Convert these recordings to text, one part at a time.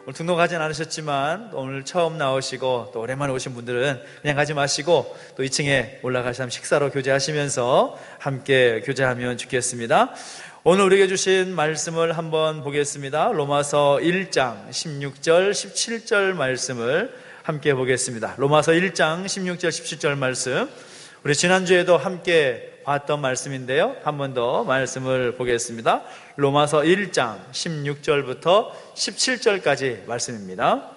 오늘 등록하진 않으셨지만 오늘 처음 나오시고 또 오랜만에 오신 분들은 그냥 가지 마시고 또 2층에 올라가셔서 식사로 교제하시면서 함께 교제하면 좋겠습니다. 오늘 우리에게 주신 말씀을 한번 보겠습니다. 로마서 1장 16절 17절 말씀을 함께 보겠습니다. 로마서 1장 16절 17절 말씀, 우리 지난주에도 함께 봤던 말씀인데요, 한 번 더 말씀을 보겠습니다. 로마서 1장 16절부터 17절까지 말씀입니다.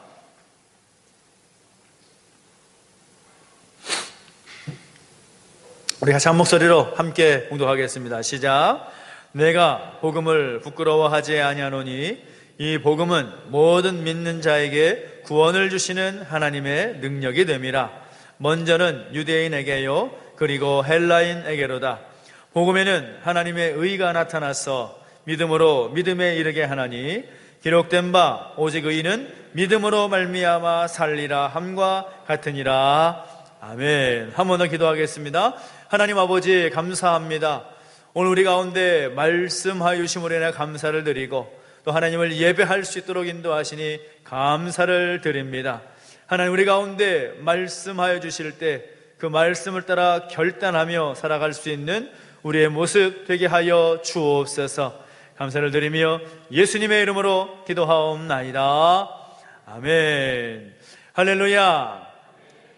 우리 같이 한 목소리로 함께 봉독하겠습니다. 시작. 내가 복음을 부끄러워하지 아니하노니 이 복음은 모든 믿는 자에게 구원을 주시는 하나님의 능력이 됨이라. 먼저는 유대인에게요 그리고 헬라인에게로다. 복음에는 하나님의 의가 나타나서 믿음으로 믿음에 이르게 하나니 기록된 바 오직 의인은 믿음으로 말미암아 살리라 함과 같으니라. 아멘. 한 번 더 기도하겠습니다. 하나님 아버지 감사합니다. 오늘 우리 가운데 말씀하여 주심으로 인해 감사를 드리고 또 하나님을 예배할 수 있도록 인도하시니 감사를 드립니다. 하나님, 우리 가운데 말씀하여 주실 때 그 말씀을 따라 결단하며 살아갈 수 있는 우리의 모습 되게 하여 주옵소서. 감사를 드리며 예수님의 이름으로 기도하옵나이다. 아멘. 할렐루야.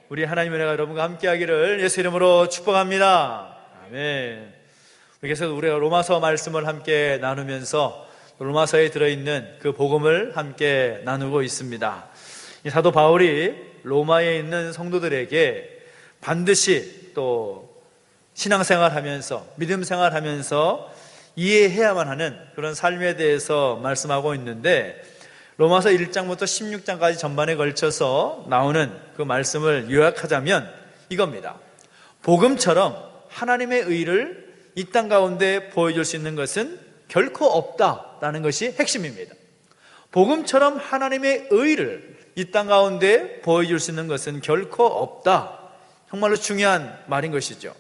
우리 하나님의 은혜가 여러분과 함께 하기를 예수 이름으로 축복합니다. 아멘. 그래서 우리가 로마서 말씀을 함께 나누면서 로마서에 들어있는 그 복음을 함께 나누고 있습니다. 사도 바울이 로마에 있는 성도들에게 반드시 또 신앙생활하면서 믿음 생활하면서 이해해야만 하는 그런 삶에 대해서 말씀하고 있는데, 로마서 1장부터 16장까지 전반에 걸쳐서 나오는 그 말씀을 요약하자면 이겁니다. 복음처럼 하나님의 의를 이 땅 가운데 보여줄 수 있는 것은 결코 없다라는 것이 핵심입니다. 복음처럼 하나님의 의를 이 땅 가운데 보여줄 수 있는 것은 결코 없다. 정말로 중요한 말인 것이죠.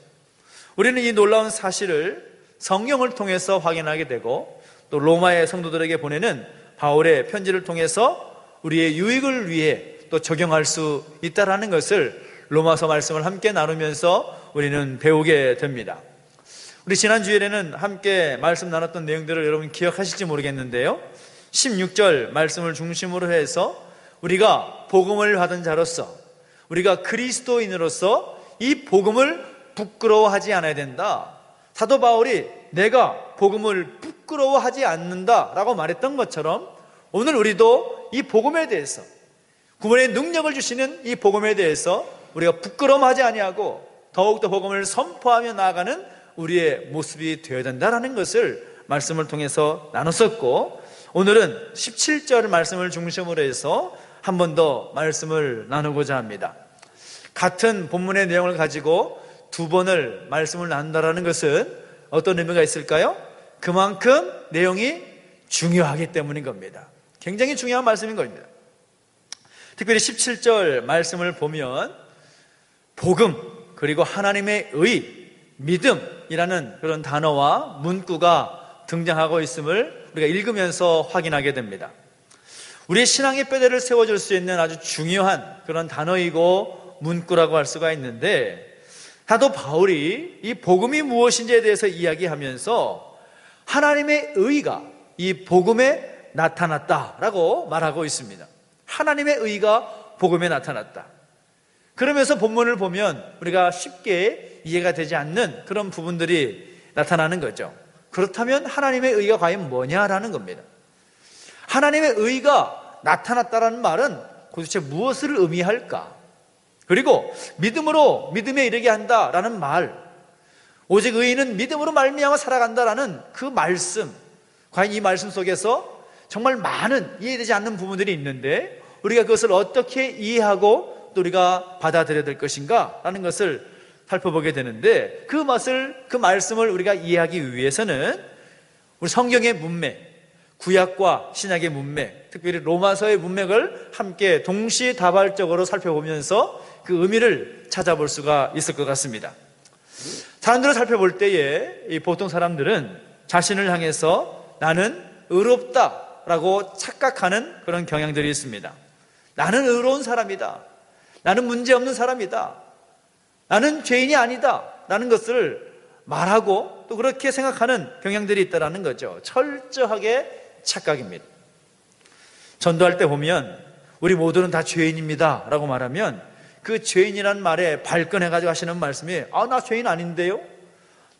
우리는 이 놀라운 사실을 성경을 통해서 확인하게 되고 또 로마의 성도들에게 보내는 바울의 편지를 통해서 우리의 유익을 위해 또 적용할 수 있다는 것을 로마서 말씀을 함께 나누면서 우리는 배우게 됩니다. 우리 지난 주일에는 함께 말씀 나눴던 내용들을 여러분 기억하실지 모르겠는데요, 16절 말씀을 중심으로 해서 우리가 복음을 받은 자로서, 우리가 그리스도인으로서 이 복음을 부끄러워하지 않아야 된다. 사도 바울이 내가 복음을 부끄러워하지 않는다라고 말했던 것처럼 오늘 우리도 이 복음에 대해서, 구원의 능력을 주시는 이 복음에 대해서 우리가 부끄러워하지 아니하고 더욱더 복음을 선포하며 나아가는 우리의 모습이 되어야 된다는 것을 말씀을 통해서 나눴었고, 오늘은 17절 말씀을 중심으로 해서 한 번 더 말씀을 나누고자 합니다. 같은 본문의 내용을 가지고 두 번을 말씀을 나눈다는 것은 어떤 의미가 있을까요? 그만큼 내용이 중요하기 때문인 겁니다. 굉장히 중요한 말씀인 겁니다. 특별히 17절 말씀을 보면 복음 그리고 하나님의 의, 믿음이라는 그런 단어와 문구가 등장하고 있음을 우리가 읽으면서 확인하게 됩니다. 우리의 신앙의 뼈대를 세워줄 수 있는 아주 중요한 그런 단어이고 문구라고 할 수가 있는데, 사도 바울이 이 복음이 무엇인지에 대해서 이야기하면서 하나님의 의가 이 복음에 나타났다라고 말하고 있습니다. 하나님의 의가 복음에 나타났다. 그러면서 본문을 보면 우리가 쉽게 이해가 되지 않는 그런 부분들이 나타나는 거죠. 그렇다면 하나님의 의가 과연 뭐냐라는 겁니다. 하나님의 의가 나타났다라는 말은 도대체 무엇을 의미할까? 그리고 믿음으로 믿음에 이르게 한다라는 말, 오직 의인은 믿음으로 말미암아 살아간다라는 그 말씀, 과연 이 말씀 속에서 정말 많은 이해되지 않는 부분들이 있는데 우리가 그것을 어떻게 이해하고 또 우리가 받아들여야 될 것인가 라는 것을 살펴보게 되는데, 그 말씀을 우리가 이해하기 위해서는 우리 성경의 문맥, 구약과 신약의 문맥, 특별히 로마서의 문맥을 함께 동시다발적으로 살펴보면서 그 의미를 찾아볼 수가 있을 것 같습니다. 사람들을 살펴볼 때에 보통 사람들은 자신을 향해서 나는 의롭다 의롭다라고 착각하는 그런 경향들이 있습니다. 나는 의로운 사람이다. 나는 문제없는 사람이다. 나는 죄인이 아니다. 라는 것을 말하고 또 그렇게 생각하는 경향들이 있다는 거죠. 철저하게 착각입니다. 전도할 때 보면 우리 모두는 다 죄인입니다 라고 말하면 그 죄인이라는 말에 발끈해가지고 하시는 말씀이 나 죄인 아닌데요?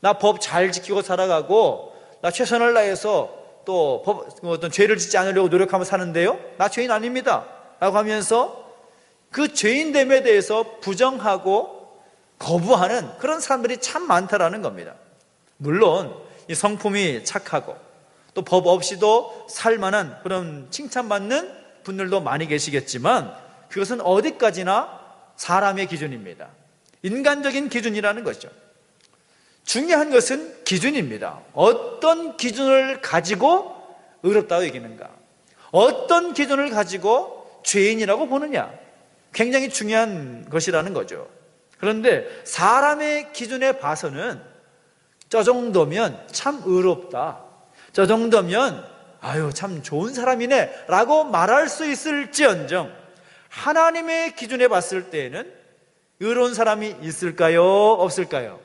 나 법 잘 지키고 살아가고 나 최선을 다해서 또 어떤 죄를 짓지 않으려고 노력하며 사는데요? 나 죄인 아닙니다 라고 하면서 그 죄인됨에 대해서 부정하고 거부하는 그런 사람들이 참 많다라는 겁니다. 물론 이 성품이 착하고 또 법 없이도 살만한 그런 칭찬받는 분들도 많이 계시겠지만 그것은 어디까지나 사람의 기준입니다. 인간적인 기준이라는 거죠. 중요한 것은 기준입니다. 어떤 기준을 가지고 의롭다고 여기는가? 어떤 기준을 가지고 죄인이라고 보느냐? 굉장히 중요한 것이라는 거죠. 그런데 사람의 기준에 봐서는 저 정도면 참 의롭다, 저 정도면 참 좋은 사람이네 라고 말할 수 있을지언정 하나님의 기준에 봤을 때에는 의로운 사람이 있을까요? 없을까요?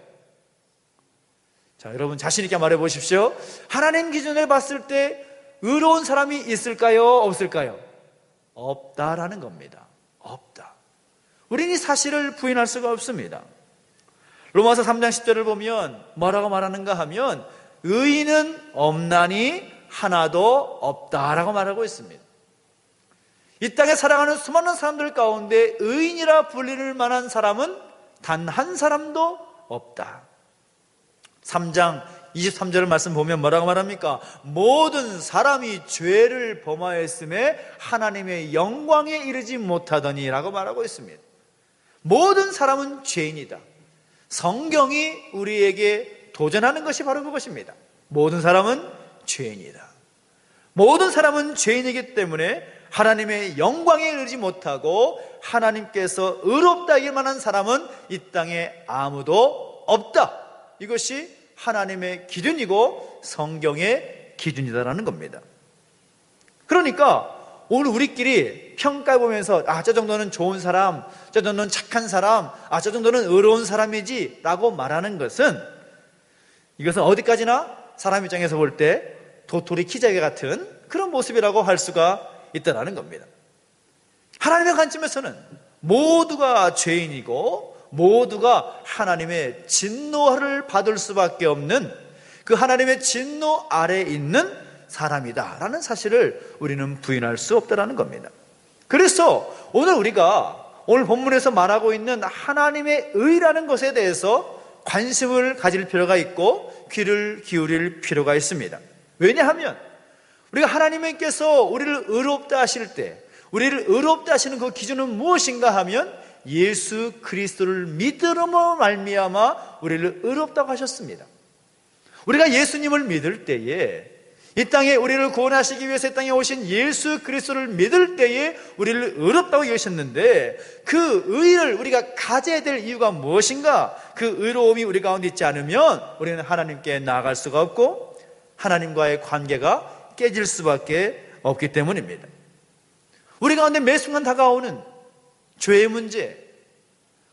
자, 여러분 자신 있게 말해 보십시오. 하나님 기준에 봤을 때 의로운 사람이 있을까요? 없을까요? 없다라는 겁니다. 없다. 우리는 이 사실을 부인할 수가 없습니다. 로마서 3장 10절을 보면 뭐라고 말하는가 하면 의인은 없나니 하나도 없다라고 말하고 있습니다. 이 땅에 살아가는 수많은 사람들 가운데 의인이라 불릴 만한 사람은 단 한 사람도 없다. 3장 23절을 말씀 보면 뭐라고 말합니까? 모든 사람이 죄를 범하였음에 하나님의 영광에 이르지 못하더니 라고 말하고 있습니다. 모든 사람은 죄인이다. 성경이 우리에게 도전하는 것이 바로 그것입니다. 모든 사람은 죄인이다. 모든 사람은 죄인이기 때문에 하나님의 영광에 이르지 못하고 하나님께서 의롭다 할 만한 사람은 이 땅에 아무도 없다. 이것이 하나님의 기준이고 성경의 기준이다라는 겁니다. 그러니까 오늘 우리끼리 평가해 보면서 저 정도는 좋은 사람, 저 정도는 착한 사람, 저 정도는 의로운 사람이지 라고 말하는 것은 이것은 어디까지나 사람 입장에서 볼 때 도토리 키재기 같은 그런 모습이라고 할 수가 있다는 겁니다. 하나님의 관점에서는 모두가 죄인이고 모두가 하나님의 진노를 받을 수밖에 없는 그 하나님의 진노 아래에 있는 사람이다 라는 사실을 우리는 부인할 수 없다는 겁니다. 그래서 오늘 본문에서 말하고 있는 하나님의 의라는 것에 대해서 관심을 가질 필요가 있고 귀를 기울일 필요가 있습니다. 왜냐하면 우리가 하나님께서 우리를 의롭다 하실 때 우리를 의롭다 하시는 그 기준은 무엇인가 하면 예수 그리스도를 믿음으로 말미암아 우리를 의롭다고 하셨습니다. 우리가 예수님을 믿을 때에 이 땅에 우리를 구원하시기 위해서 이 땅에 오신 예수 그리스도를 믿을 때에 우리를 의롭다고 여기셨는데 그 의를 우리가 가져야 될 이유가 무엇인가? 그 의로움이 우리 가운데 있지 않으면 우리는 하나님께 나아갈 수가 없고 하나님과의 관계가 깨질 수밖에 없기 때문입니다. 우리 가운데 매 순간 다가오는 죄의 문제,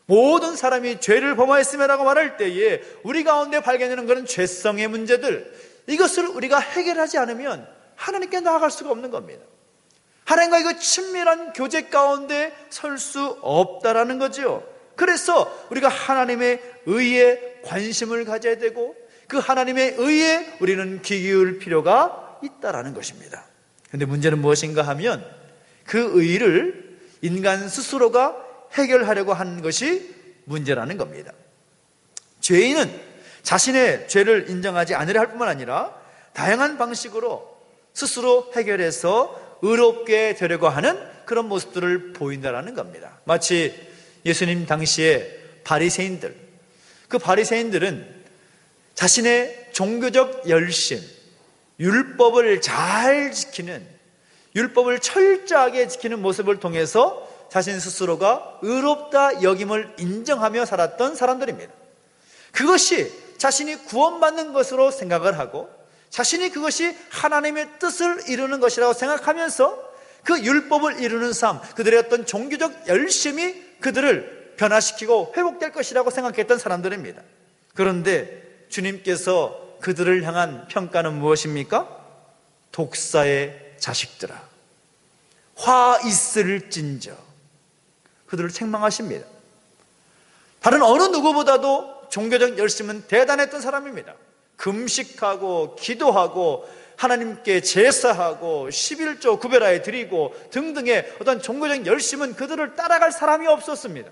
모든 사람이 죄를 범하였음이라고 말할 때에 우리 가운데 발견되는 그런 죄성의 문제들, 이것을 우리가 해결하지 않으면 하나님께 나아갈 수가 없는 겁니다. 하나님과의 그 친밀한 교제 가운데 설 수 없다라는 거죠. 그래서 우리가 하나님의 의에 관심을 가져야 되고 그 하나님의 의에 우리는 귀 기울 필요가 있다라는 것입니다. 그런데 문제는 무엇인가 하면 그 의를 인간 스스로가 해결하려고 하는 것이 문제라는 겁니다. 죄인은 자신의 죄를 인정하지 않으려 할 뿐만 아니라 다양한 방식으로 스스로 해결해서 의롭게 되려고 하는 그런 모습들을 보인다라는 겁니다. 마치 예수님 당시에 바리새인들, 그 바리새인들은 자신의 종교적 열심, 율법을 잘 지키는, 율법을 철저하게 지키는 모습을 통해서 자신 스스로가 의롭다 여김을 인정하며 살았던 사람들입니다. 그것이 자신이 구원받는 것으로 생각을 하고 자신이 그것이 하나님의 뜻을 이루는 것이라고 생각하면서 그 율법을 이루는 삶, 그들의 어떤 종교적 열심이 그들을 변화시키고 회복될 것이라고 생각했던 사람들입니다. 그런데 주님께서 그들을 향한 평가는 무엇입니까? 독사의 자식들아, 화 있을진저. 그들을 책망하십니다. 다른 어느 누구보다도 종교적 열심은 대단했던 사람입니다. 금식하고 기도하고 하나님께 제사하고 11조 구별하여 드리고 등등의 어떤 종교적 열심은 그들을 따라갈 사람이 없었습니다.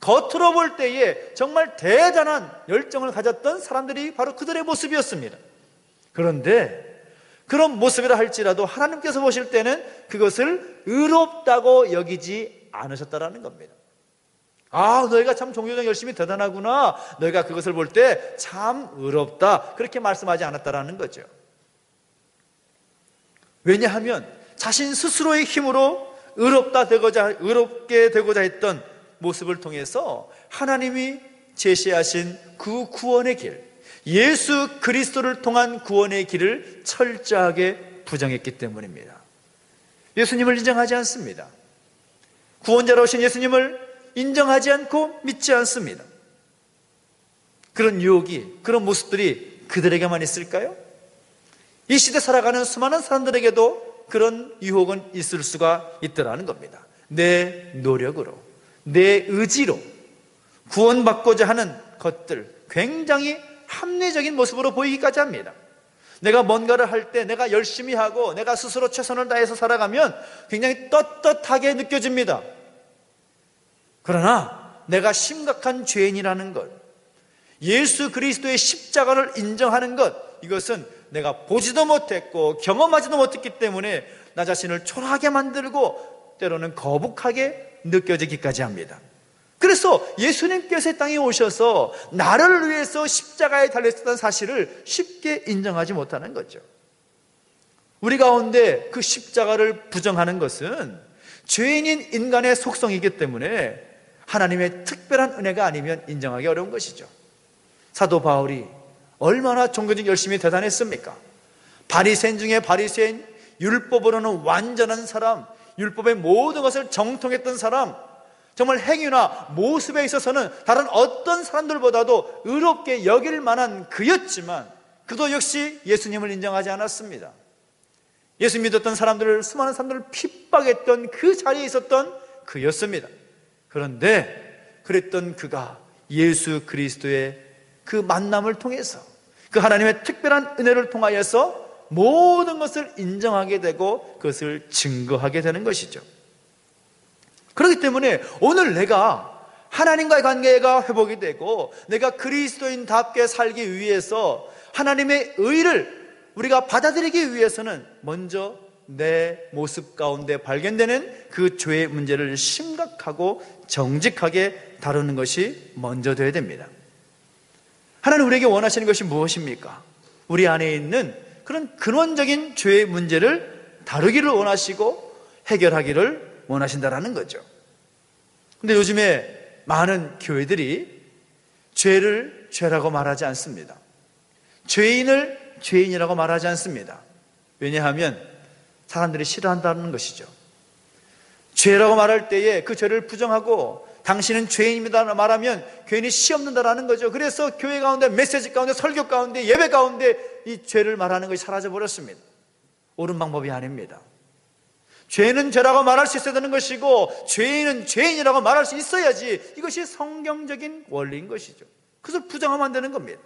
겉으로 볼 때에 정말 대단한 열정을 가졌던 사람들이 바로 그들의 모습이었습니다. 그런데 그런 모습이라 할지라도 하나님께서 보실 때는 그것을 의롭다고 여기지 않으셨다라는 겁니다. 아, 너희가 참 종교적 열심이 대단하구나, 너희가 그것을 볼 때 참 의롭다, 그렇게 말씀하지 않았다라는 거죠. 왜냐하면 자신 스스로의 힘으로 의롭게 되고자 했던 모습을 통해서 하나님이 제시하신 그 구원의 길, 예수 그리스도를 통한 구원의 길을 철저하게 부정했기 때문입니다. 예수님을 인정하지 않습니다. 구원자로 오신 예수님을 인정하지 않고 믿지 않습니다. 그런 유혹이, 그런 모습들이 그들에게만 있을까요? 이 시대 살아가는 수많은 사람들에게도 그런 유혹은 있을 수가 있더라는 겁니다. 내 노력으로, 내 의지로 구원받고자 하는 것들, 굉장히 합리적인 모습으로 보이기까지 합니다. 내가 뭔가를 할 때 내가 열심히 하고 내가 스스로 최선을 다해서 살아가면 굉장히 떳떳하게 느껴집니다. 그러나 내가 심각한 죄인이라는 것, 예수 그리스도의 십자가를 인정하는 것, 이것은 내가 보지도 못했고 경험하지도 못했기 때문에 나 자신을 초라하게 만들고 때로는 거북하게 느껴지기까지 합니다. 그래서 예수님께서 땅에 오셔서 나를 위해서 십자가에 달렸다는 사실을 쉽게 인정하지 못하는 거죠. 우리 가운데 그 십자가를 부정하는 것은 죄인인 인간의 속성이기 때문에 하나님의 특별한 은혜가 아니면 인정하기 어려운 것이죠. 사도 바울이 얼마나 종교적 열심히 대단했습니까? 바리새인 중에 바리새인, 율법으로는 완전한 사람, 율법의 모든 것을 정통했던 사람, 정말 행위나 모습에 있어서는 다른 어떤 사람들보다도 의롭게 여길 만한 그였지만 그도 역시 예수님을 인정하지 않았습니다. 예수 믿었던 사람들을, 수많은 사람들을 핍박했던 그 자리에 있었던 그였습니다. 그런데 그랬던 그가 예수 그리스도의 그 만남을 통해서, 그 하나님의 특별한 은혜를 통하여서 모든 것을 인정하게 되고 그것을 증거하게 되는 것이죠. 그렇기 때문에 오늘 내가 하나님과의 관계가 회복이 되고 내가 그리스도인답게 살기 위해서 하나님의 의를 우리가 받아들이기 위해서는 먼저 내 모습 가운데 발견되는 그 죄의 문제를 심각하고 정직하게 다루는 것이 먼저 되어야 됩니다. 하나님 우리에게 원하시는 것이 무엇입니까? 우리 안에 있는 그런 근원적인 죄의 문제를 다루기를 원하시고 해결하기를 원하신다라는 거죠. 근데 요즘에 많은 교회들이 죄를 죄라고 말하지 않습니다. 죄인을 죄인이라고 말하지 않습니다. 왜냐하면 사람들이 싫어한다는 것이죠. 죄라고 말할 때에 그 죄를 부정하고 당신은 죄인입니다 말하면 괜히 씨 없는다라는 거죠. 그래서 교회 가운데, 메시지 가운데, 설교 가운데, 예배 가운데 이 죄를 말하는 것이 사라져버렸습니다. 옳은 방법이 아닙니다. 죄는 죄라고 말할 수 있어야 되는 것이고 죄인은 죄인이라고 말할 수 있어야지, 이것이 성경적인 원리인 것이죠. 그것을 부정하면 안 되는 겁니다.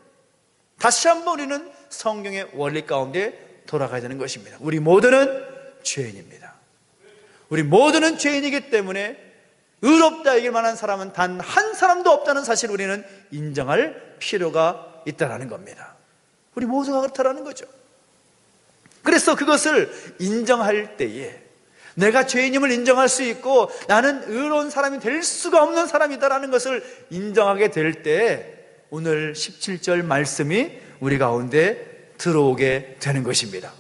다시 한번 우리는 성경의 원리 가운데 돌아가야 되는 것입니다. 우리 모두는 죄인입니다. 우리 모두는 죄인이기 때문에 의롭다 이길 만한 사람은 단 한 사람도 없다는 사실을 우리는 인정할 필요가 있다는 겁니다. 우리 모두가 그렇다는 거죠. 그래서 그것을 인정할 때에 내가 죄인임을 인정할 수 있고 나는 의로운 사람이 될 수가 없는 사람이다라는 것을 인정하게 될 때 오늘 17절 말씀이 우리 가운데 들어오게 되는 것입니다.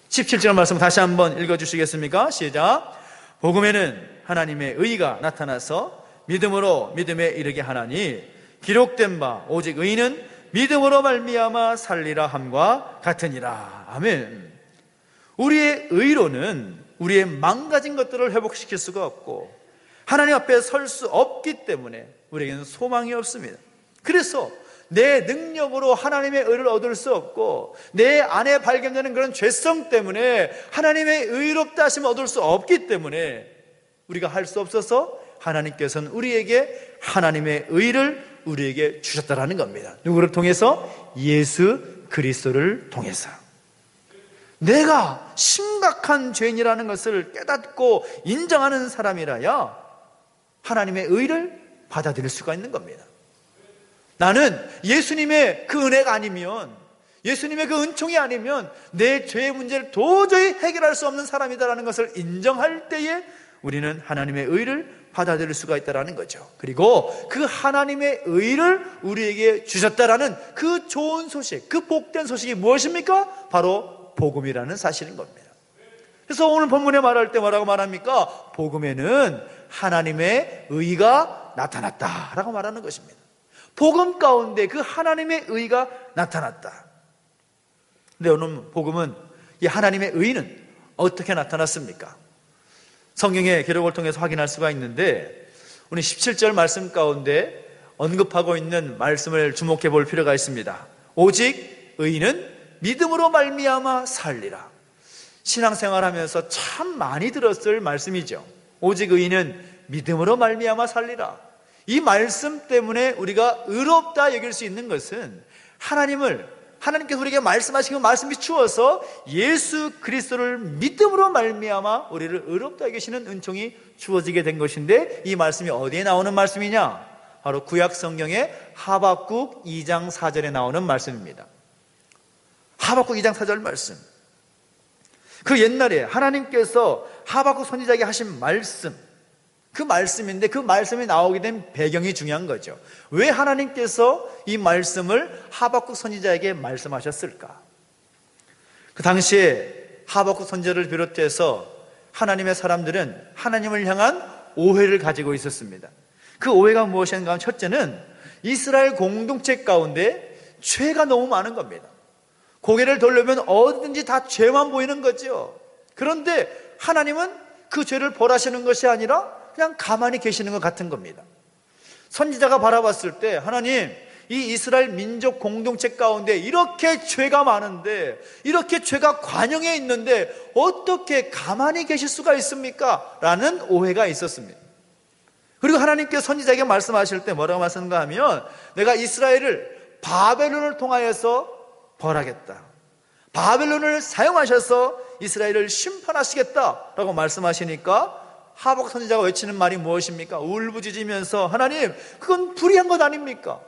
17절 말씀 다시 한번 읽어주시겠습니까? 시작. 복음에는 하나님의 의가 나타나서 믿음으로 믿음에 이르게 하나니 기록된 바 오직 의인은 믿음으로 말미암아 살리라 함과 같으니라. 아멘. 우리의 의로는 우리의 망가진 것들을 회복시킬 수가 없고 하나님 앞에 설 수 없기 때문에 우리에게는 소망이 없습니다. 그래서 내 능력으로 하나님의 의를 얻을 수 없고 내 안에 발견되는 그런 죄성 때문에 하나님의 의롭다 하심을 얻을 수 없기 때문에 우리가 할 수 없어서 하나님께서는 우리에게 하나님의 의를 우리에게 주셨다라는 겁니다. 누구를 통해서? 예수 그리스도를 통해서. 내가 심각한 죄인이라는 것을 깨닫고 인정하는 사람이라야 하나님의 의를 받아들일 수가 있는 겁니다. 나는 예수님의 그 은혜가 아니면, 예수님의 그 은총이 아니면 내 죄의 문제를 도저히 해결할 수 없는 사람이다라는 것을 인정할 때에 우리는 하나님의 의를 받아들일 수가 있다는 거죠. 그리고 그 하나님의 의를 우리에게 주셨다라는 그 좋은 소식, 그 복된 소식이 무엇입니까? 바로 복음이라는 사실인 겁니다. 그래서 오늘 본문에 말할 때 뭐라고 말합니까? 복음에는 하나님의 의가 나타났다라고 말하는 것입니다. 복음 가운데 그 하나님의 의가 나타났다. 근데 오늘 복음은 이 하나님의 의는 어떻게 나타났습니까? 성경의 기록을 통해서 확인할 수가 있는데 오늘 17절 말씀 가운데 언급하고 있는 말씀을 주목해 볼 필요가 있습니다. 오직 의인은 믿음으로 말미암아 살리라. 신앙생활하면서 참 많이 들었을 말씀이죠. 오직 의인은 믿음으로 말미암아 살리라. 이 말씀 때문에 우리가 의롭다 여길 수 있는 것은 하나님께서 우리에게 말씀하시고 말씀이 주어서 예수 그리스도를 믿음으로 말미암아 우리를 의롭다 여기시는 은총이 주어지게 된 것인데 이 말씀이 어디에 나오는 말씀이냐? 바로 구약 성경의 하박국 2장 4절에 나오는 말씀입니다. 하박국 2장 4절 말씀. 그 옛날에 하나님께서 하박국 선지자에게 하신 말씀, 그 말씀인데 그 말씀이 나오게 된 배경이 중요한 거죠. 왜 하나님께서 이 말씀을 하박국 선지자에게 말씀하셨을까? 그 당시에 하박국 선지자를 비롯해서 하나님의 사람들은 하나님을 향한 오해를 가지고 있었습니다. 그 오해가 무엇인가 하면 첫째는 이스라엘 공동체 가운데 죄가 너무 많은 겁니다. 고개를 돌려면 어디든지 다 죄만 보이는 거죠. 그런데 하나님은 그 죄를 벌하시는 것이 아니라 그냥 가만히 계시는 것 같은 겁니다. 선지자가 바라봤을 때 하나님, 이 이스라엘 민족 공동체 가운데 이렇게 죄가 많은데, 이렇게 죄가 관영해 있는데 어떻게 가만히 계실 수가 있습니까? 라는 오해가 있었습니다. 그리고 하나님께서 선지자에게 말씀하실 때 뭐라고 말씀하는가 하면 내가 이스라엘을 바벨론을 통하여서 벌하겠다, 바벨론을 사용하셔서 이스라엘을 심판하시겠다라고 말씀하시니까 하박국 선지자가 외치는 말이 무엇입니까? 울부짖으면서 하나님, 그건 불의한 것 아닙니까?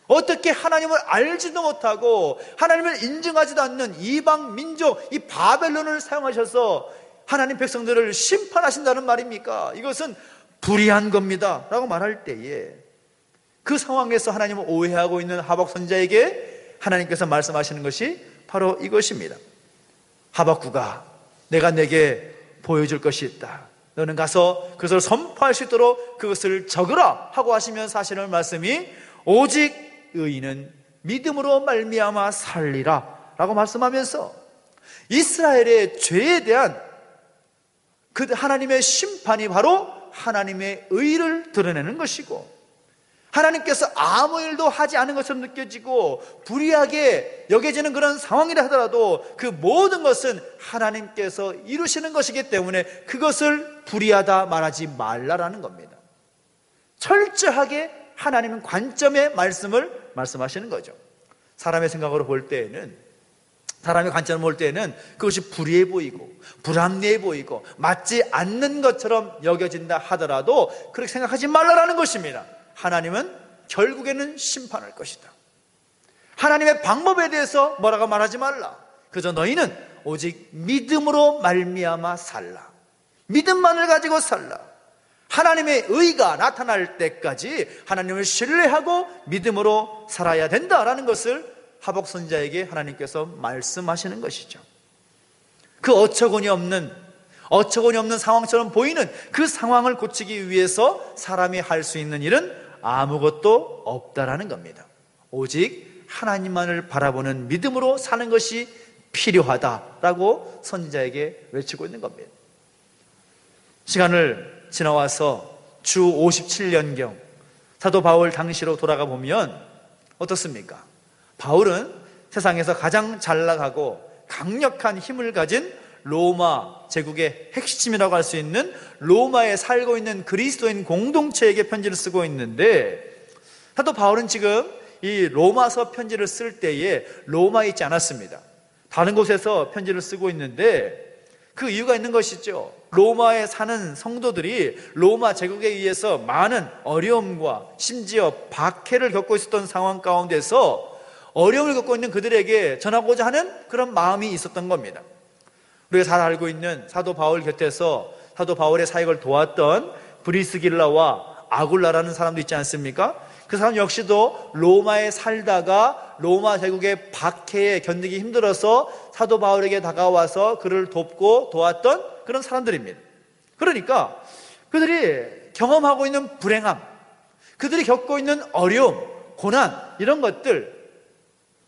어떻게 하나님을 알지도 못하고 하나님을 인정하지도 않는 이방 민족 이 바벨론을 사용하셔서 하나님 백성들을 심판하신다는 말입니까? 이것은 불의한 겁니다 라고 말할 때에 그 상황에서 하나님을 오해하고 있는 하박국 선지자에게 하나님께서 말씀하시는 것이 바로 이것입니다. 하박국아, 내가 내게 보여줄 것이 있다. 너는 가서 그것을 선포할 수 있도록 그것을 적으라 하고 하시면서 하시는 말씀이 오직 의인은 믿음으로 말미암아 살리라 라고 말씀하면서 이스라엘의 죄에 대한 그 하나님의 심판이 바로 하나님의 의를 드러내는 것이고, 하나님께서 아무 일도 하지 않은 것처럼 느껴지고 불의하게 여겨지는 그런 상황이라 하더라도 그 모든 것은 하나님께서 이루시는 것이기 때문에 그것을 불의하다 말하지 말라라는 겁니다. 철저하게 하나님은 관점의 말씀을 말씀하시는 거죠. 사람의 생각으로 볼 때에는, 사람의 관점을 볼 때에는 그것이 불의해 보이고 불합리해 보이고 맞지 않는 것처럼 여겨진다 하더라도 그렇게 생각하지 말라라는 것입니다. 하나님은 결국에는 심판할 것이다. 하나님의 방법에 대해서 뭐라고 말하지 말라. 그저 너희는 오직 믿음으로 말미암아 살라. 믿음만을 가지고 살라. 하나님의 의가 나타날 때까지 하나님을 신뢰하고 믿음으로 살아야 된다라는 것을 하박국 선지자에게 하나님께서 말씀하시는 것이죠. 그 어처구니 없는 상황처럼 보이는 그 상황을 고치기 위해서 사람이 할 수 있는 일은 아무것도 없다라는 겁니다. 오직 하나님만을 바라보는 믿음으로 사는 것이 필요하다라고 선지자에게 외치고 있는 겁니다. 시간을 지나와서 주 57년경 사도 바울 당시로 돌아가 보면 어떻습니까? 바울은 세상에서 가장 잘 나가고 강력한 힘을 가진 로마 제국의 핵심이라고 할 수 있는 로마에 살고 있는 그리스도인 공동체에게 편지를 쓰고 있는데, 사도 바울은 지금 이 로마서 편지를 쓸 때에 로마에 있지 않았습니다. 다른 곳에서 편지를 쓰고 있는데, 그 이유가 있는 것이죠. 로마에 사는 성도들이 로마 제국에 의해서 많은 어려움과 심지어 박해를 겪고 있었던 상황 가운데서 어려움을 겪고 있는 그들에게 전하고자 하는 그런 마음이 있었던 겁니다. 우리가 잘 알고 있는 사도 바울 곁에서 사도 바울의 사역을 도왔던 브리스길라와 아굴라라는 사람도 있지 않습니까? 그 사람 역시도 로마에 살다가 로마 제국의 박해에 견디기 힘들어서 사도 바울에게 다가와서 그를 돕고 도왔던 그런 사람들입니다. 그러니까 그들이 경험하고 있는 불행함, 그들이 겪고 있는 어려움, 고난, 이런 것들,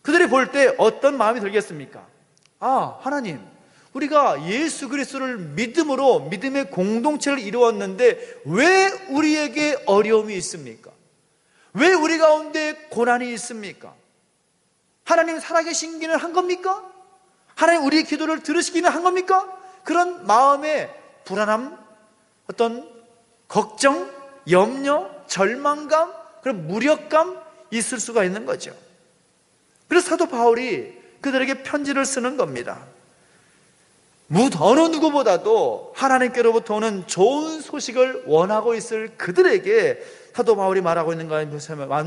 그들이 볼 때 어떤 마음이 들겠습니까? 아, 하나님, 우리가 예수 그리스도를 믿음으로 믿음의 공동체를 이루었는데 왜 우리에게 어려움이 있습니까? 왜 우리 가운데 고난이 있습니까? 하나님 살아계신기는 한 겁니까? 하나님 우리의 기도를 들으시기는 한 겁니까? 그런 마음의 불안함, 어떤 걱정, 염려, 절망감, 그런 무력감 있을 수가 있는 거죠. 그래서 사도 바울이 그들에게 편지를 쓰는 겁니다. 어느 누구보다도 하나님께로부터 오는 좋은 소식을 원하고 있을 그들에게 사도 바울이 말하고 있는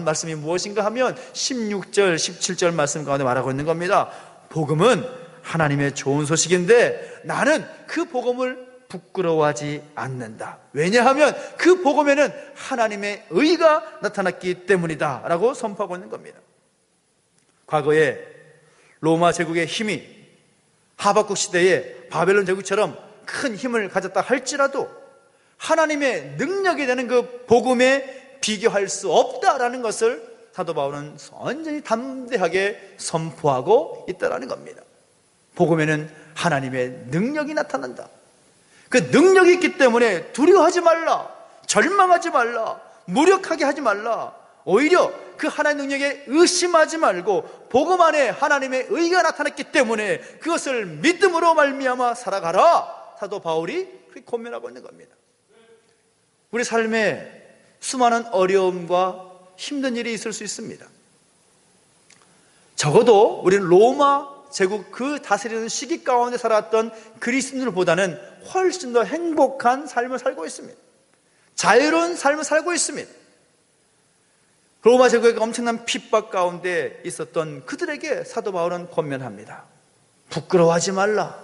말씀이 무엇인가 하면 16절, 17절 말씀 가운데 말하고 있는 겁니다. 복음은 하나님의 좋은 소식인데 나는 그 복음을 부끄러워하지 않는다. 왜냐하면 그 복음에는 하나님의 의가 나타났기 때문이다 라고 선포하고 있는 겁니다. 과거에 로마 제국의 힘이 하박국 시대에 바벨론 제국처럼 큰 힘을 가졌다 할지라도 하나님의 능력이 되는 그 복음에 비교할 수 없다라는 것을 사도 바울은 완전히 담대하게 선포하고 있다라는 겁니다. 복음에는 하나님의 능력이 나타난다. 그 능력이 있기 때문에 두려워하지 말라, 절망하지 말라, 무력하게 하지 말라. 오히려 그 하나님의 능력에 의심하지 말고 복음 안에 하나님의 의가 나타났기 때문에 그것을 믿음으로 말미암아 살아가라. 사도 바울이 그렇게 권면하고 있는 겁니다. 우리 삶에 수많은 어려움과 힘든 일이 있을 수 있습니다. 적어도 우리는 로마 제국 그 다스리는 시기 가운데 살았던 그리스도인들보다는 훨씬 더 행복한 삶을 살고 있습니다. 자유로운 삶을 살고 있습니다. 로마 제국의 엄청난 핍박 가운데 있었던 그들에게 사도 바울은 권면합니다. 부끄러워하지 말라,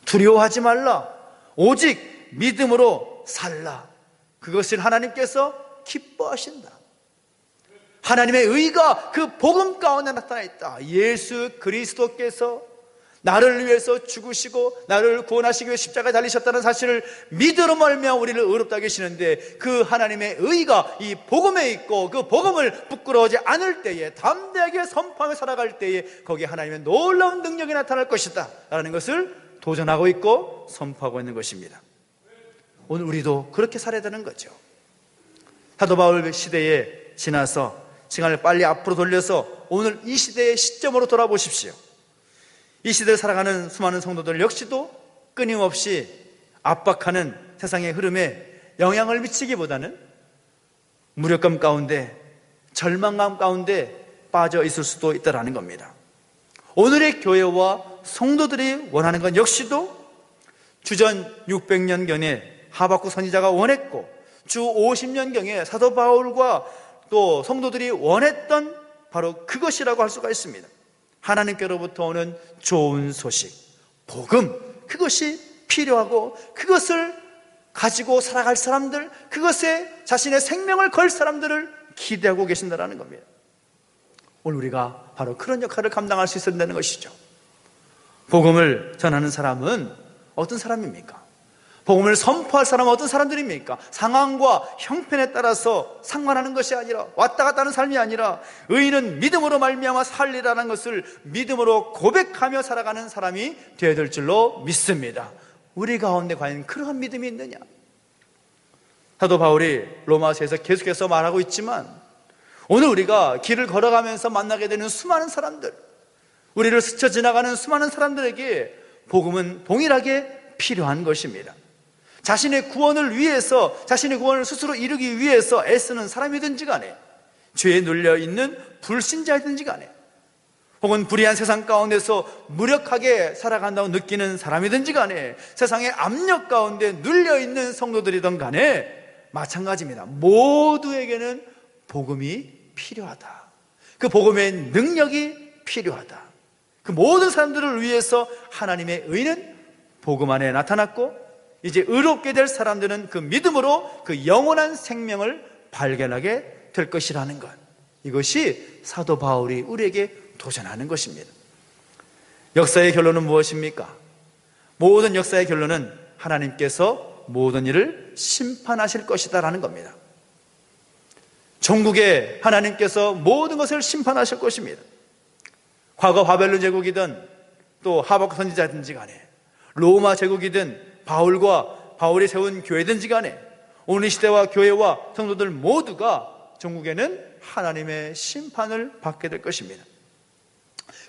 두려워하지 말라, 오직 믿음으로 살라. 그것을 하나님께서 기뻐하신다. 하나님의 의가 그 복음 가운데 나타나 있다. 예수 그리스도께서 나를 위해서 죽으시고 나를 구원하시기 위해 십자가에 달리셨다는 사실을 믿음으로 말미암아 우리를 의롭다 계시는데, 그 하나님의 의가 이 복음에 있고 그 복음을 부끄러워하지 않을 때에 담대하게 선포하며 살아갈 때에 거기에 하나님의 놀라운 능력이 나타날 것이다 라는 것을 도전하고 있고 선포하고 있는 것입니다. 오늘 우리도 그렇게 살아야 되는 거죠. 사도 바울 시대에 지나서 시간을 빨리 앞으로 돌려서 오늘 이 시대의 시점으로 돌아보십시오. 이 시대를 살아가는 수많은 성도들 역시도 끊임없이 압박하는 세상의 흐름에 영향을 미치기보다는 무력감 가운데, 절망감 가운데 빠져 있을 수도 있다는 겁니다. 오늘의 교회와 성도들이 원하는 건 역시도 주전 600년경에 하박국 선지자가 원했고 주 50년경에 사도 바울과 또 성도들이 원했던 바로 그것이라고 할 수가 있습니다. 하나님께로부터 오는 좋은 소식, 복음, 그것이 필요하고 그것을 가지고 살아갈 사람들, 그것에 자신의 생명을 걸 사람들을 기대하고 계신다는 겁니다. 오늘 우리가 바로 그런 역할을 감당할 수 있어야 되는 것이죠. 복음을 전하는 사람은 어떤 사람입니까? 복음을 선포할 사람은 어떤 사람들입니까? 상황과 형편에 따라서 상관하는 것이 아니라, 왔다 갔다 하는 삶이 아니라, 의인은 믿음으로 말미암아 살리라는 것을 믿음으로 고백하며 살아가는 사람이 되어야 될 줄로 믿습니다. 우리 가운데 과연 그러한 믿음이 있느냐? 사도 바울이 로마서에서 계속해서 말하고 있지만, 오늘 우리가 길을 걸어가면서 만나게 되는 수많은 사람들, 우리를 스쳐 지나가는 수많은 사람들에게 복음은 동일하게 필요한 것입니다. 자신의 구원을 위해서, 자신의 구원을 스스로 이루기 위해서 애쓰는 사람이든지 간에, 죄에 눌려있는 불신자이든지 간에, 혹은 불의한 세상 가운데서 무력하게 살아간다고 느끼는 사람이든지 간에, 세상의 압력 가운데 눌려있는 성도들이든 간에 마찬가지입니다. 모두에게는 복음이 필요하다. 그 복음의 능력이 필요하다. 그 모든 사람들을 위해서 하나님의 의는 복음 안에 나타났고, 이제 의롭게 될 사람들은 그 믿음으로 그 영원한 생명을 발견하게 될 것이라는 것, 이것이 사도 바울이 우리에게 도전하는 것입니다. 역사의 결론은 무엇입니까? 모든 역사의 결론은 하나님께서 모든 일을 심판하실 것이다 라는 겁니다. 전국에 하나님께서 모든 것을 심판하실 것입니다. 과거 바벨론 제국이든 또 하박국 선지자든지 간에, 로마 제국이든 바울이 세운 교회든지 간에, 오늘 이 시대와 교회와 성도들 모두가 전국에는 하나님의 심판을 받게 될 것입니다.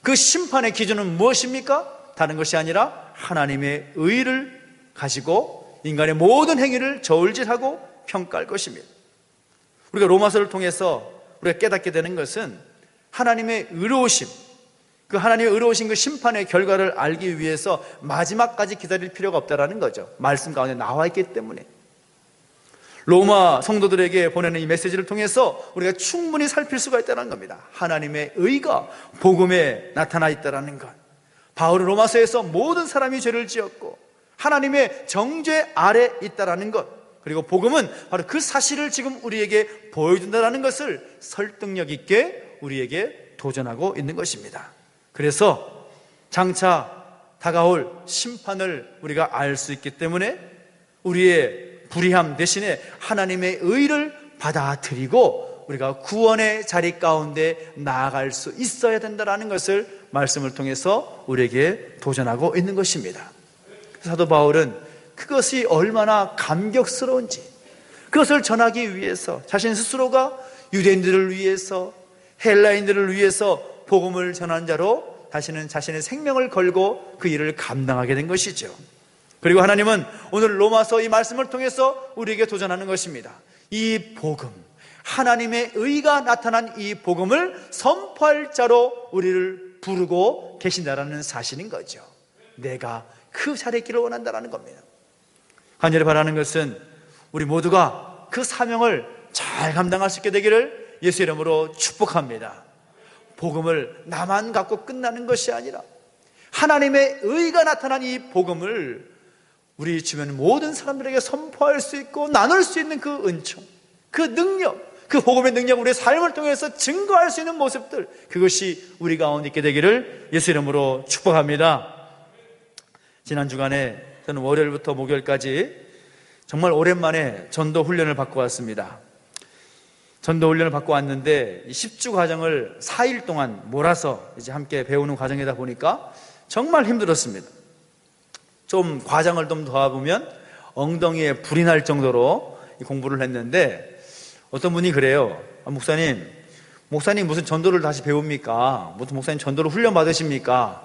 그 심판의 기준은 무엇입니까? 다른 것이 아니라 하나님의 의를 가지고 인간의 모든 행위를 저울질하고 평가할 것입니다. 우리가 로마서를 통해서 우리가 깨닫게 되는 것은 하나님의 의로우심, 그 하나님의 의로우신 그 심판의 결과를 알기 위해서 마지막까지 기다릴 필요가 없다라는 거죠. 말씀 가운데 나와 있기 때문에. 로마 성도들에게 보내는 이 메시지를 통해서 우리가 충분히 살필 수가 있다는 겁니다. 하나님의 의가 복음에 나타나 있다는 것. 바울은 로마서에서 모든 사람이 죄를 지었고 하나님의 정죄 아래 있다는 것, 그리고 복음은 바로 그 사실을 지금 우리에게 보여준다는 것을 설득력 있게 우리에게 도전하고 있는 것입니다. 그래서 장차 다가올 심판을 우리가 알 수 있기 때문에 우리의 불의함 대신에 하나님의 의를 받아들이고 우리가 구원의 자리 가운데 나아갈 수 있어야 된다는 것을 말씀을 통해서 우리에게 도전하고 있는 것입니다. 사도 바울은 그것이 얼마나 감격스러운지, 그것을 전하기 위해서 자신 스스로가 유대인들을 위해서, 헬라인들을 위해서 복음을 전한 자로 다시는 자신의 생명을 걸고 그 일을 감당하게 된 것이죠. 그리고 하나님은 오늘 로마서 이 말씀을 통해서 우리에게 도전하는 것입니다. 이 복음, 하나님의 의가 나타난 이 복음을 선포할 자로 우리를 부르고 계신다라는 사실인 거죠. 내가 그 자리에 있기를 원한다라는 겁니다. 간절히 바라는 것은 우리 모두가 그 사명을 잘 감당할 수 있게 되기를 예수 이름으로 축복합니다. 복음을 나만 갖고 끝나는 것이 아니라 하나님의 의가 나타난 이 복음을 우리 주변 모든 사람들에게 선포할 수 있고 나눌 수 있는 그 은총, 그 능력, 그 복음의 능력, 우리의 삶을 통해서 증거할 수 있는 모습들, 그것이 우리 가운데 있게 되기를 예수 이름으로 축복합니다. 지난 주간에 저는 월요일부터 목요일까지 정말 오랜만에 전도 훈련을 받고 왔습니다. 전도 훈련을 받고 왔는데 10주 과정을 4일 동안 몰아서 이제 함께 배우는 과정이다 보니까 정말 힘들었습니다. 좀 과정을 좀 더 보면 엉덩이에 불이 날 정도로 공부를 했는데, 어떤 분이 그래요. 목사님 무슨 전도를 다시 배웁니까? 무슨 목사님 전도를 훈련 받으십니까?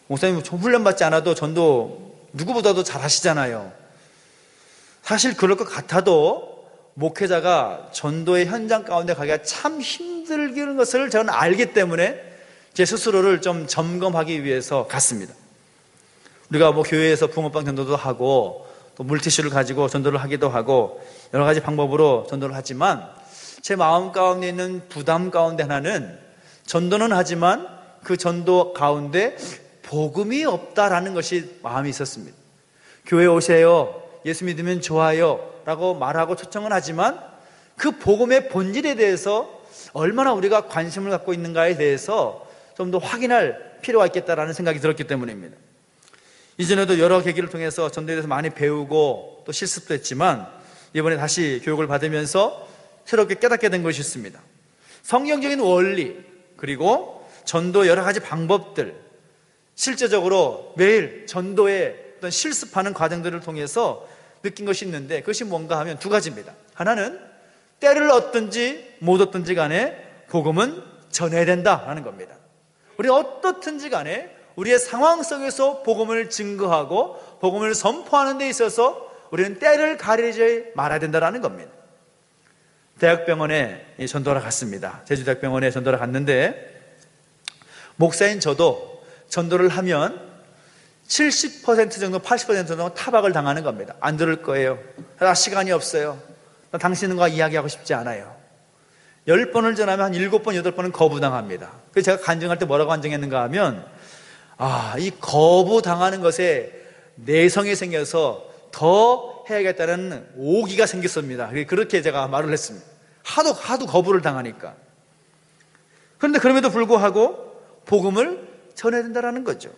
목사님 훈련 받지 않아도 전도 누구보다도 잘 하시잖아요. 사실 그럴 것 같아도 목회자가 전도의 현장 가운데 가기가 참 힘들기는 것을 저는 알기 때문에 제 스스로를 좀 점검하기 위해서 갔습니다. 우리가 교회에서 붕어빵 전도도 하고 또 물티슈를 가지고 전도를 하기도 하고 여러 가지 방법으로 전도를 하지만, 제 마음 가운데 있는 부담 가운데 하나는 전도는 하지만 그 전도 가운데 복음이 없다라는 것이 마음이 있었습니다. 교회 오세요, 예수 믿으면 좋아요 라고 말하고 초청은 하지만 그 복음의 본질에 대해서 얼마나 우리가 관심을 갖고 있는가에 대해서 좀 더 확인할 필요가 있겠다라는 생각이 들었기 때문입니다. 이전에도 여러 계기를 통해서 전도에 대해서 많이 배우고 또 실습도 했지만 이번에 다시 교육을 받으면서 새롭게 깨닫게 된 것이 있습니다. 성경적인 원리 그리고 전도 여러 가지 방법들, 실제적으로 매일 전도의 어떤 실습하는 과정들을 통해서 느낀 것이 있는데, 그것이 뭔가 하면 두 가지입니다. 하나는 때를 얻든지 못 얻든지 간에 복음은 전해야 된다라는 겁니다. 우리 어떻든지 간에 우리의 상황 속에서 복음을 증거하고 복음을 선포하는 데 있어서 우리는 때를 가리지 말아야 된다는 겁니다. 대학병원에 전도하러 갔습니다. 제주대학병원에 전도하러 갔는데, 목사인 저도 전도를 하면 70% 정도, 80% 정도 타박을 당하는 겁니다. 안 들을 거예요. 나 시간이 없어요. 나 당신과 이야기하고 싶지 않아요. 10번을 전하면 한 7번, 8번은 거부당합니다. 그래서 제가 간증할 때 뭐라고 간증했는가 하면, 이 거부당하는 것에 내성이 생겨서 더 해야겠다는 오기가 생겼습니다. 그렇게 제가 말을 했습니다. 하도 거부를 당하니까. 그런데 그럼에도 불구하고 복음을 전해야 된다는 거죠.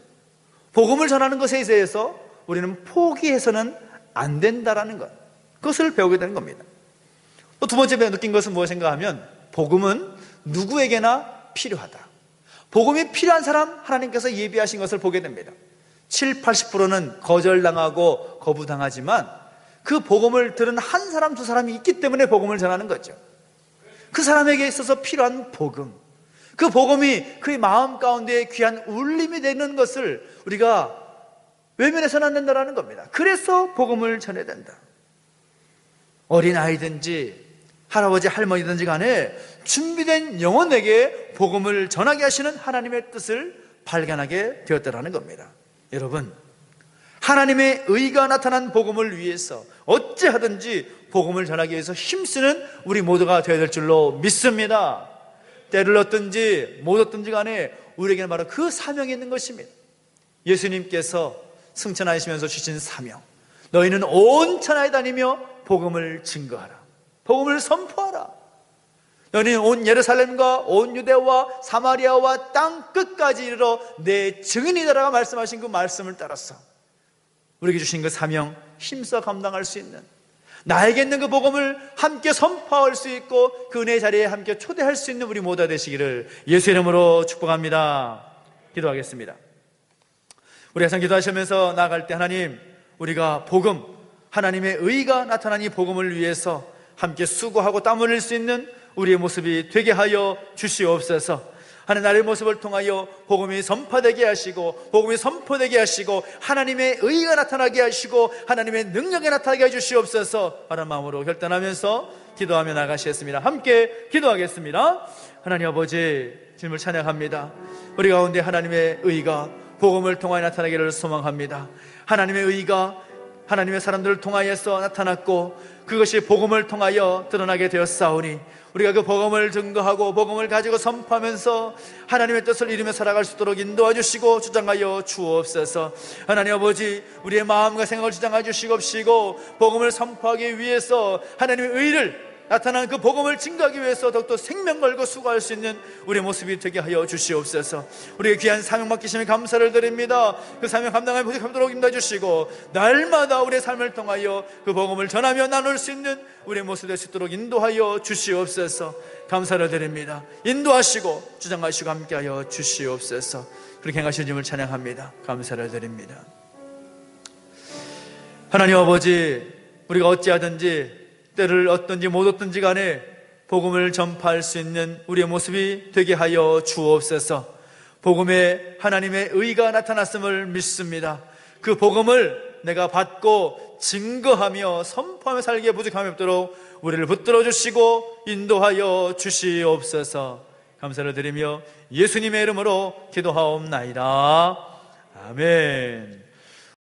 복음을 전하는 것에 대해서 우리는 포기해서는 안 된다는 것, 그것을 배우게 되는 겁니다. 또 두 번째 느낀 것은 무엇인가 하면, 복음은 누구에게나 필요하다. 복음이 필요한 사람 하나님께서 예비하신 것을 보게 됩니다. 7, 80%는 거절당하고 거부당하지만 그 복음을 들은 한 사람, 두 사람이 있기 때문에 복음을 전하는 거죠. 그 사람에게 있어서 필요한 복음, 그 복음이 그의 마음 가운데 귀한 울림이 되는 것을 우리가 외면해서는 안 된다는 겁니다. 그래서 복음을 전해야 된다. 어린아이든지 할아버지, 할머니든지 간에 준비된 영혼에게 복음을 전하게 하시는 하나님의 뜻을 발견하게 되었다는 겁니다. 여러분, 하나님의 의가 나타난 복음을 위해서 어찌하든지 복음을 전하기 위해서 힘쓰는 우리 모두가 되어야 될 줄로 믿습니다. 때를 얻든지 못 얻든지 간에 우리에게는 바로 그 사명이 있는 것입니다. 예수님께서 승천하시면서 주신 사명, 너희는 온 천하에 다니며 복음을 증거하라, 복음을 선포하라. 너희는 온 예루살렘과 온 유대와 사마리아와 땅 끝까지 이르러 내 증인이다라고 말씀하신 그 말씀을 따라서 우리에게 주신 그 사명 힘써 감당할 수 있는, 나에게 있는 그 복음을 함께 선포할 수 있고 그 은혜의 자리에 함께 초대할 수 있는 우리 모두가 되시기를 예수 이름으로 축복합니다. 기도하겠습니다. 우리 항상 기도하시면서 나아갈 때, 하나님, 우리가 복음, 하나님의 의가 나타난 이 복음을 위해서 함께 수고하고 땀 흘릴 수 있는 우리의 모습이 되게 하여 주시옵소서. 하나님, 나의 모습을 통하여 복음이 선포되게 하시고 복음이 선포되게 하시고 하나님의 의가 나타나게 하시고 하나님의 능력이 나타나게 해주시옵소서 하는 마음으로 결단하면서 기도하며 나가시겠습니다. 함께 기도하겠습니다. 하나님 아버지, 주님을 찬양합니다. 우리 가운데 하나님의 의가 복음을 통하여 나타나기를 소망합니다. 하나님의 의가 하나님의 사람들을 통하여서 나타났고 그것이 복음을 통하여 드러나게 되었사오니 우리가 그 복음을 증거하고 복음을 가지고 선포하면서 하나님의 뜻을 이루며 살아갈 수 있도록 인도해 주시고 주장하여 주옵소서. 하나님 아버지, 우리의 마음과 생각을 주장하여 주시옵시고 복음을 선포하기 위해서 하나님의 의를 나타난 그 복음을 증거하기 위해서 더욱더 생명 걸고 수고할 수 있는 우리의 모습이 되게 하여 주시옵소서. 우리의 귀한 사명 맡기심에 감사를 드립니다. 그 사명 감당할 모습이 되도록 인도해 주시고 날마다 우리의 삶을 통하여 그 복음을 전하며 나눌 수 있는 우리의 모습이 될 수 있도록 인도하여 주시옵소서. 감사를 드립니다. 인도하시고 주장하시고 함께하여 주시옵소서. 그렇게 행하신 주님을 찬양합니다. 감사를 드립니다. 하나님 아버지, 우리가 어찌하든지 때를 얻든지 못 얻든지 간에 복음을 전파할 수 있는 우리의 모습이 되게 하여 주옵소서. 복음에 하나님의 의가 나타났음을 믿습니다. 그 복음을 내가 받고 증거하며 선포하며 살기에 부족함이 없도록 우리를 붙들어 주시고 인도하여 주시옵소서. 감사를 드리며 예수님의 이름으로 기도하옵나이다. 아멘.